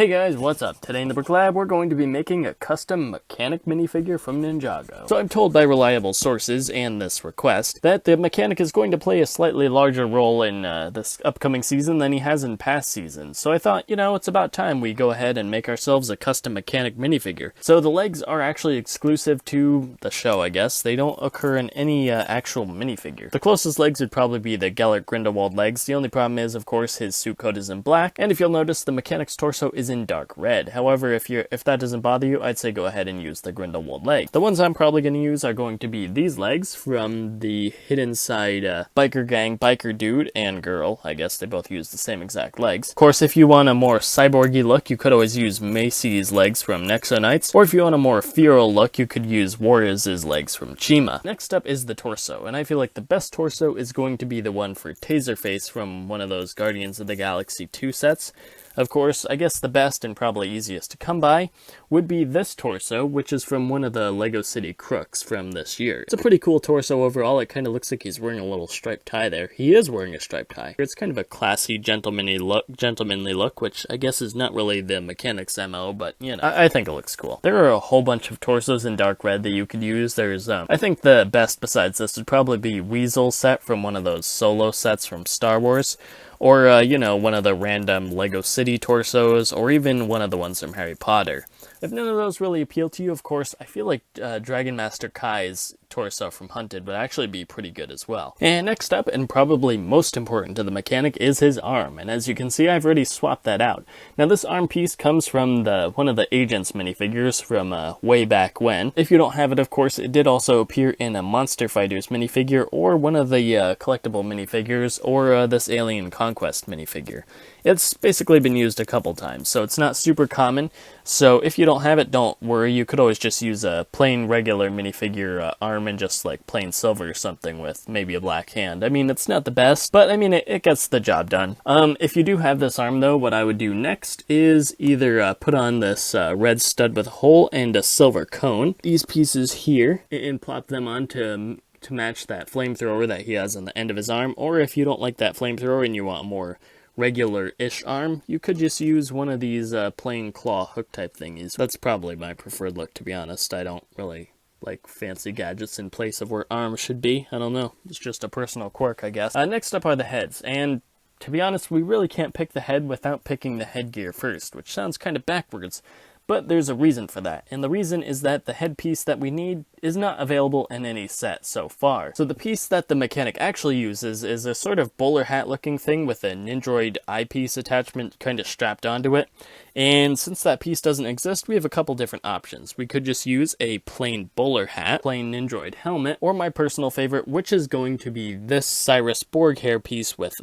Hey guys, what's up? Today in the Brick Lab, we're going to be making a custom mechanic minifigure from Ninjago. So I'm told by reliable sources and this request that the mechanic is going to play a slightly larger role in this upcoming season than he has in past seasons. So I thought, it's about time we go ahead and make ourselves a custom mechanic minifigure. So the legs are actually exclusive to the show, I guess. They don't occur in any actual minifigure. The closest legs would probably be the Gellert Grindelwald legs. The only problem is, of course, his suit coat is in black, and if you'll notice, the mechanic's torso is in dark red. However, if that doesn't bother you, I'd say go ahead and use the Grindelwald leg. The ones I'm probably going to use are going to be these legs from the Hidden Side biker gang, biker dude and girl. I guess they both use the same exact legs. Of course, if you want a more cyborgy look, you could always use Macy's legs from Nexo Knights, or if you want a more feral look, you could use Warriors' legs from Chima. Next up is the torso, and I feel like the best torso is going to be the one for Taserface from one of those Guardians of the Galaxy 2 sets. Of course, I guess the best and probably easiest to come by would be this torso, which is from one of the Lego City Crooks from this year. It's a pretty cool torso overall. It kind of looks like he's wearing a little striped tie there. He is wearing a striped tie. It's kind of a classy, gentlemanly look, which I guess is not really the mechanic's MO, but, I think it looks cool. There are a whole bunch of torsos in dark red that you could use. There's, I think the best besides this would probably be Weasel set from one of those solo sets from Star Wars. Or, one of the random Lego City torsos, or even one of the ones from Harry Potter. If none of those really appeal to you, of course, I feel like Dragon Master Kai's torso from Hunted would actually be pretty good as well. And next up, and probably most important to the mechanic, is his arm. And as you can see, I've already swapped that out. Now, this arm piece comes from one of the Agents minifigures from way back when. If you don't have it, of course, it did also appear in a Monster Fighters minifigure, or one of the collectible minifigures, or this Alien Conquest minifigure. It's basically been used a couple times, so it's not super common. So if you don't have it, don't worry. You could always just use a plain regular minifigure arm and just like plain silver or something with maybe a black hand. I mean, it's not the best, but I mean, it gets the job done. If you do have this arm though, what I would do next is either put on this red stud with a hole and a silver cone. These pieces here, and plop them on to match that flamethrower that he has on the end of his arm. Or if you don't like that flamethrower and you want more regular-ish arm, you could just use one of these plain claw hook type thingies. That's probably my preferred look, to be honest. I don't really like fancy gadgets in place of where arms should be. I don't know. It's just a personal quirk, I guess. Next up are the heads, and to be honest, we really can't pick the head without picking the headgear first, which sounds kind of backwards. But there's a reason for that, and the reason is that the headpiece that we need is not available in any set so far. So the piece that the mechanic actually uses is a sort of bowler hat looking thing with a Nindroid eyepiece attachment kind of strapped onto it. And since that piece doesn't exist, we have a couple different options. We could just use a plain bowler hat, plain Nindroid helmet, or my personal favorite, which is going to be this Cyrus Borg hairpiece with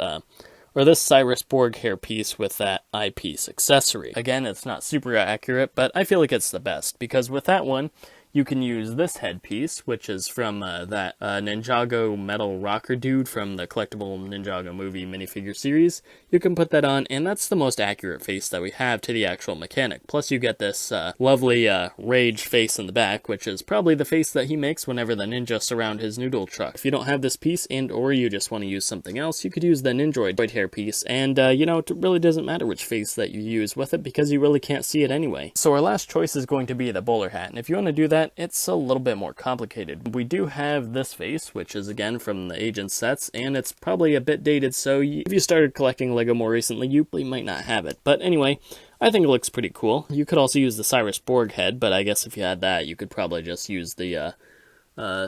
this Cyrus Borg hairpiece with that eyepiece accessory. Again, it's not super accurate, but I feel like it's the best, because with that one, you can use this headpiece, which is from that Ninjago metal rocker dude from the collectible Ninjago movie minifigure series. You can put that on, and that's the most accurate face that we have to the actual mechanic. Plus you get this lovely rage face in the back, which is probably the face that he makes whenever the ninja surround his noodle truck. If you don't have this piece, and or you just want to use something else, you could use the Nindroid hairpiece, and it really doesn't matter which face that you use with it, because you really can't see it anyway. So our last choice is going to be the bowler hat, and if you want to do that, it's a little bit more complicated. We do have this face, which is again from the Agent sets, and it's probably a bit dated, so if you started collecting Lego more recently, you might not have it. But anyway, I think it looks pretty cool. You could also use the Cyrus Borg head, but I guess if you had that, you could probably just use the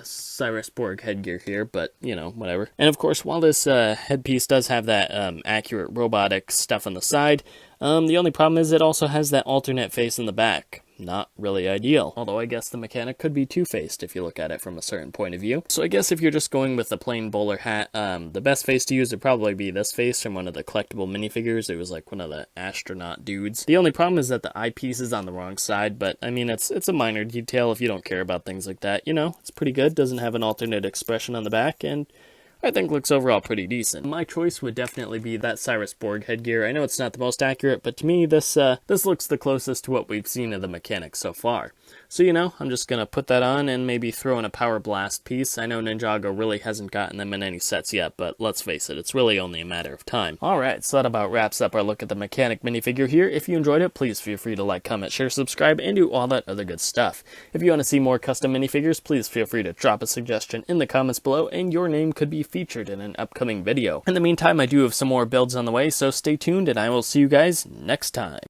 Cyrus Borg headgear here, but, whatever. And of course, while this headpiece does have that accurate robotic stuff on the side, the only problem is it also has that alternate face in the back. Not really ideal. Although I guess the mechanic could be two-faced if you look at it from a certain point of view. So I guess if you're just going with the plain bowler hat, the best face to use would probably be this face from one of the collectible minifigures. It was like one of the astronaut dudes. The only problem is that the eyepiece is on the wrong side, but I mean, it's a minor detail if you don't care about things like that. It's pretty good. Doesn't have an alternate expression on the back, and I think looks overall pretty decent. My choice would definitely be that Cyrus Borg headgear. I know it's not the most accurate, but to me this looks the closest to what we've seen of the mechanic so far. So, you know, I'm just going to put that on and maybe throw in a Power Blast piece. I know Ninjago really hasn't gotten them in any sets yet, but let's face it, it's really only a matter of time. Alright, so that about wraps up our look at the mechanic minifigure here. If you enjoyed it, please feel free to like, comment, share, subscribe, and do all that other good stuff. If you want to see more custom minifigures, please feel free to drop a suggestion in the comments below, and your name could be featured in an upcoming video. In the meantime, I do have some more builds on the way, so stay tuned, and I will see you guys next time.